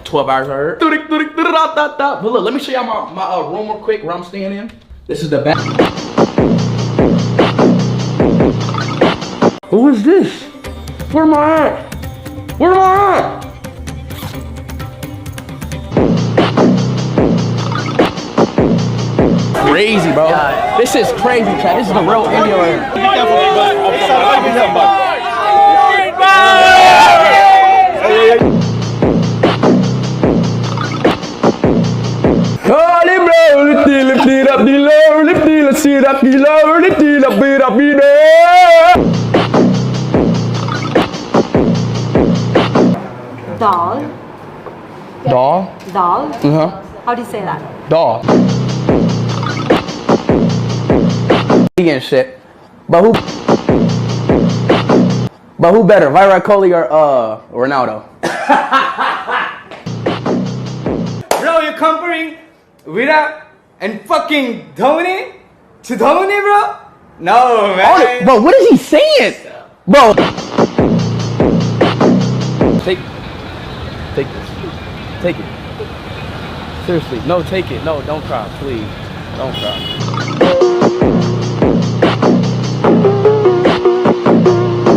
12 hours, I heard. But look, let me show y'all my room real quick where I'm staying in. This is the back. Who is this? Where am I at? Where am I at? Crazy, bro. This is crazy, Chad. This is the real India right here. Doll. Doll? Doll? Uh-huh. How do you say that? Doll. And shit. But who better? Virat Kohli or Ronaldo? Bro, you're comparing Virat and fucking Dhoni to Dhoni, bro? No, man. Bro, what is he saying? Bro. Take this. Take it. Seriously, no, take it. No, don't cry, please. Don't cry.